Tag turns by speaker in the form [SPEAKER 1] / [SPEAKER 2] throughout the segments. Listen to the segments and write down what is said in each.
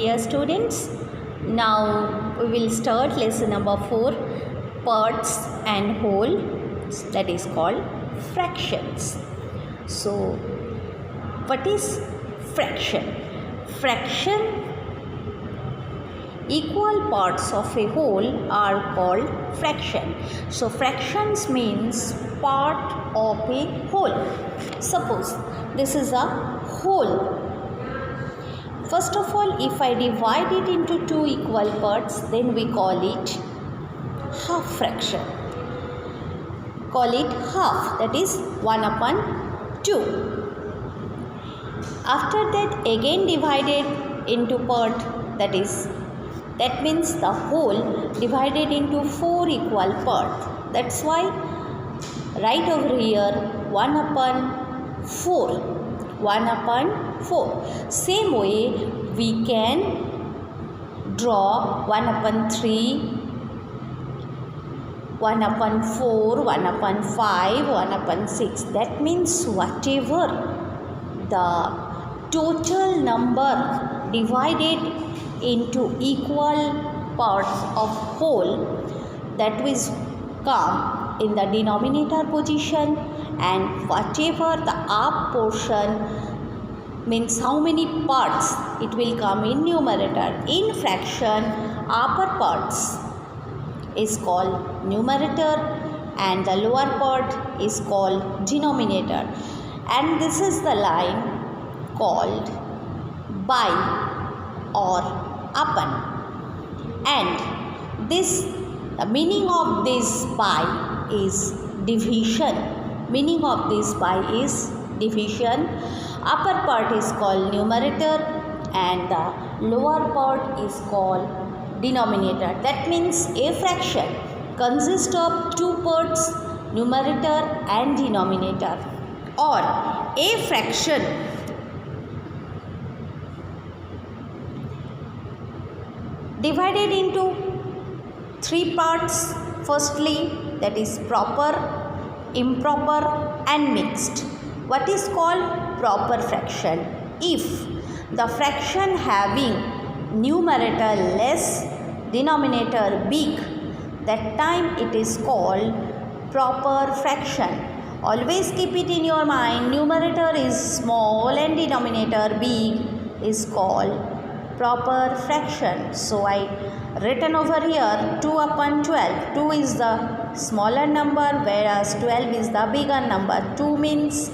[SPEAKER 1] dear students. Now we will start lesson number 4, parts and whole, that is called fractions. So what is fraction? Fraction, equal parts of a whole are called fraction. So fractions means part of a whole. Suppose this is a whole. First of all, if I divide it into two equal parts, then we call it half fraction. Call it half, that is 1 upon 2. After that, again divided into part, that means the whole divided into 4 equal parts. That's why right over here 1 upon 4. 1 upon 4. Same way we can draw 1 upon 3, 1 upon 4, 1 upon 5, 1 upon 6. That means whatever the total number divided into equal parts of whole, that will come in the denominator position, and whatever the up portion means how many parts, it will come in numerator. In fraction, upper parts is called numerator and the lower part is called denominator, and this is the line called by or upon, and this, the meaning of this by is division. Meaning of this by is division. Upper part is called numerator and the lower part is called denominator. That means a fraction consists of two parts, numerator and denominator, or a fraction divided into 3 parts. Firstly, that is proper, improper and mixed. What is called proper fraction? If the fraction having numerator less, denominator big, that time it is called proper fraction. Always keep it in your mind, numerator is small and denominator big is called proper fraction. So I written over here 2 upon 12. 2 is the smaller number whereas 12 is the bigger number. 2 means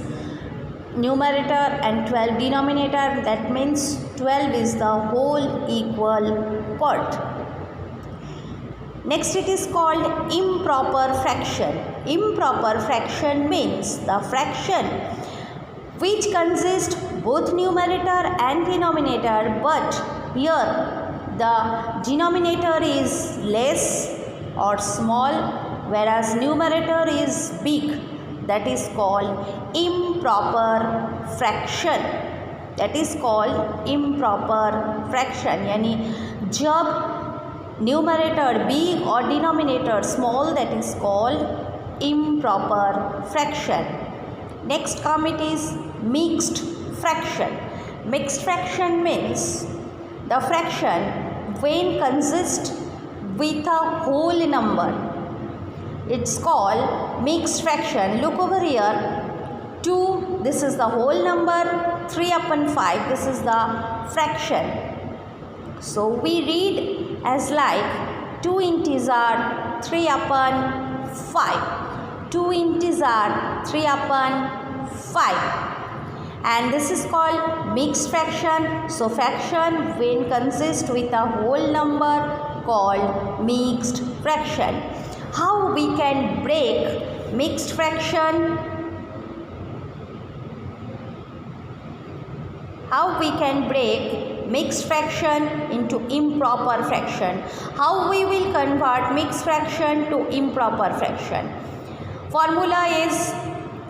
[SPEAKER 1] numerator and 12 denominator, that means 12 is the whole equal part. Next it is called improper fraction. Improper fraction means the fraction which consists both numerator and denominator, but here the denominator is less or small whereas numerator is big. That is called improper fraction. That is called improper fraction. यानी जब numerator big or denominator small, that is called improper fraction. Next come it is mixed fraction. Mixed fraction means the fraction when consists with a whole number. It's called mixed fraction. Look over here. 2, this is the whole number. 3 upon 5, this is the fraction. So we read as like 2 integer 3 upon 5. 2 integer 3 upon 5. And this is called mixed fraction. So fraction when consists with a whole number called mixed fraction. How we can break mixed fraction? How we can break mixed fraction into improper fraction? How we will convert mixed fraction to improper fraction? Formula is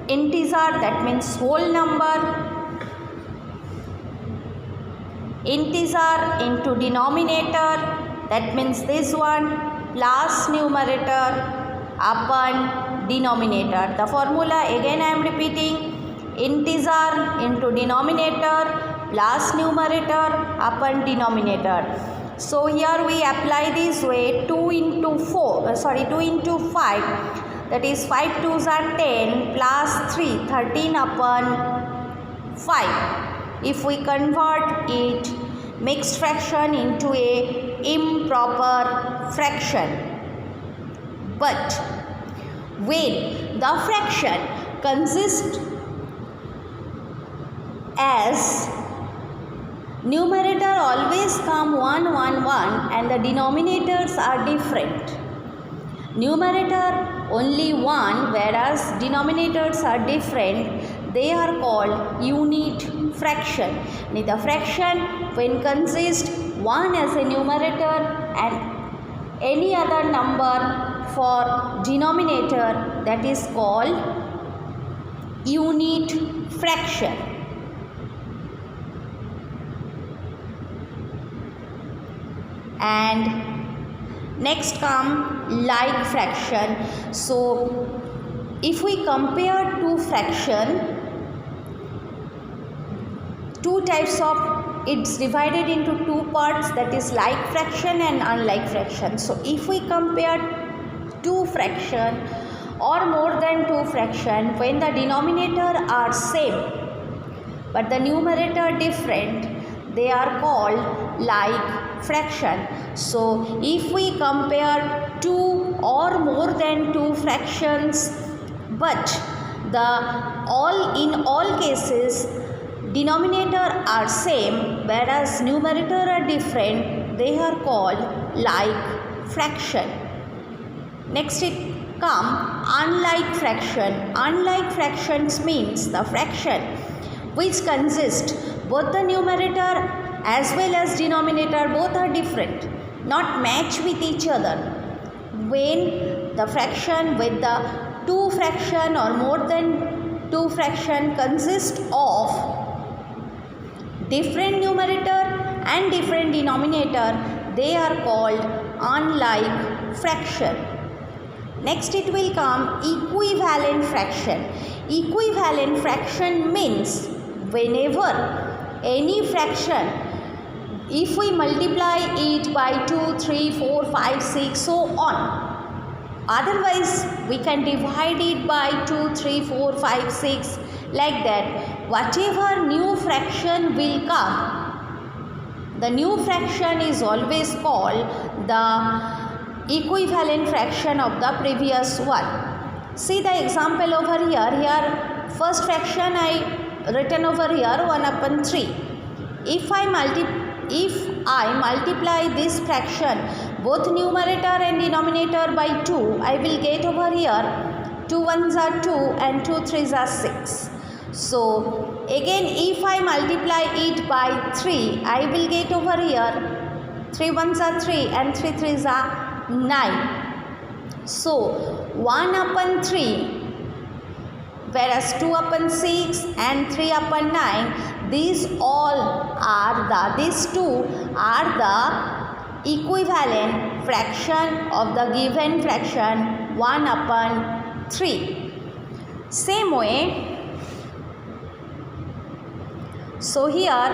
[SPEAKER 1] integer, that means whole number, integer into denominator, that means this one, plus numerator upon denominator. The formula again I am repeating, integer into denominator plus numerator upon denominator. So here we apply this way 2 into 5, that is 5 2s are 10 plus 3, 13 upon 5. If we convert it mixed fraction into a improper fraction. But when the fraction consists as numerator always come 1 1 1 and the denominators are different. Numerator only 1 whereas denominators are different. They are called unit fraction. The fraction when consists 1 as a numerator and any other number for denominator, that is called unit fraction. And next come like fraction. So if we compare two fraction, two types of, it's divided into two parts, that is like fraction and unlike fraction. So if we compare two fraction or more than two fraction, when the denominator are same but the numerator different, they are called like fraction. So if we compare two or more than two fractions, but in all cases denominator are same whereas numerator are different, they are called like fraction. Next it come unlike fraction. Unlike fractions means the fraction which consist both the numerator as well as denominator both are different, not match with each other. When the fraction with the two fraction or more than two fraction consist of different numerator and different denominator, they are called unlike fraction. Next it will come equivalent fraction. Equivalent fraction means whenever any fraction, if we multiply it by 2, 3, 4, 5, 6, so on. Otherwise, we can divide it by 2, 3, 4, 5, 6, like that. Whatever new fraction will come, the new fraction is always called the equivalent fraction of the previous one. See the example over here. Here, first fraction I written over here 1 upon 3. If I multiply this fraction, both numerator and denominator by 2, I will get over here 2 1s are 2 and 2 3s are 6. So again if I multiply it by 3, I will get over here 3 1s are 3 and 3 3s are 9. So 1 upon 3 whereas 2 upon 6 and 3 upon 9, these two are the equivalent fraction of the given fraction 1 upon 3. Same way, so here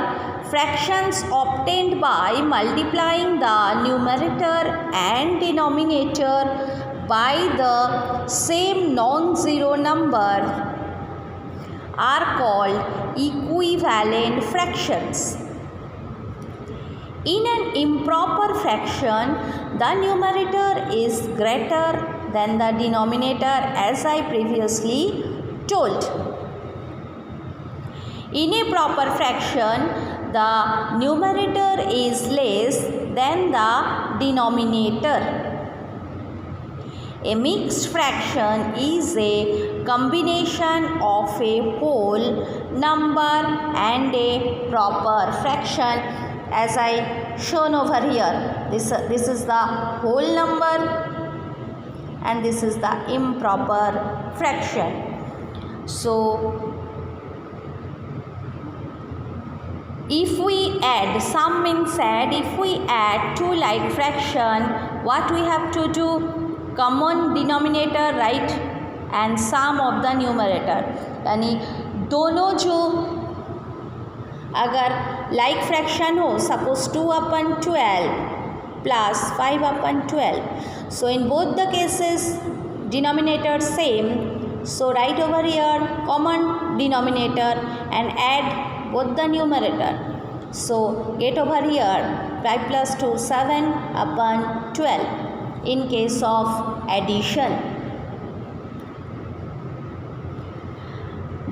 [SPEAKER 1] fractions obtained by multiplying the numerator and denominator by the same non-zero number are called equivalent fractions. In an improper fraction, the numerator is greater than the denominator, as I previously told. In a proper fraction, the numerator is less than the denominator. A mixed fraction is a combination of a whole number and a proper fraction, as I shown over here. This is the whole number and this is the improper fraction. So if we add, sum means add, if we add two like fraction, what we have to do? Common denominator write and sum of the numerator. यानी दोनों जो अगर like fraction हो, suppose 2/12 plus 5/12, so in both the cases denominator same, so write over here common denominator and add both the numerator. So get over here 5 plus 2 7/12 in case of addition.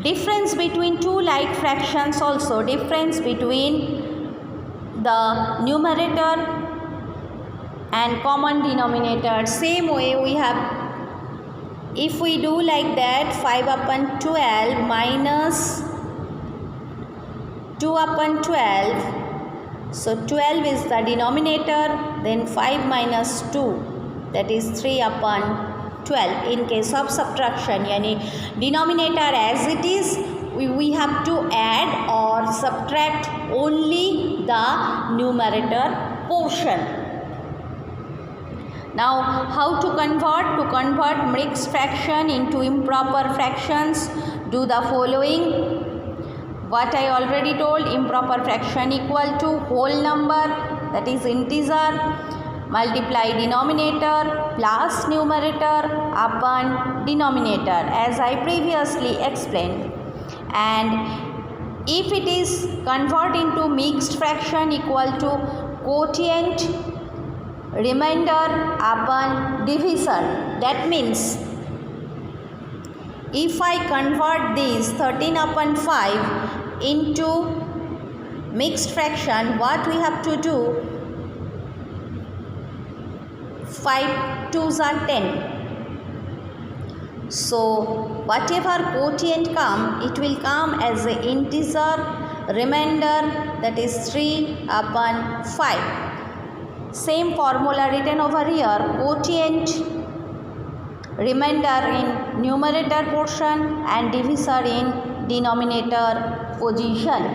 [SPEAKER 1] Difference between two like fractions also, difference between the numerator and common denominator. Same way we have, if we do like that, 5/12 minus 2/12, so 12 is the denominator, then 5 minus 2, that is 3/12 in case of subtraction. Yani denominator as it is, we have to add or subtract only the numerator portion. Now how to convert? To convert mixed fraction into improper fractions, do the following. What I already told, improper fraction equal to whole number, that is integer, multiply denominator plus numerator upon denominator, as I previously explained. And if it is convert into mixed fraction, equal to quotient remainder upon divisor. That means if I convert this 13/5 into mixed fraction, what we have to do? 5 2s are 10. So whatever quotient come, it will come as an integer remainder, that is 3/5. Same formula written over here, quotient remainder in numerator portion and divisor in denominator position.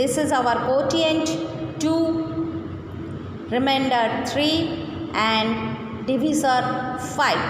[SPEAKER 1] This is our quotient 2, remainder 3 and divisor 5.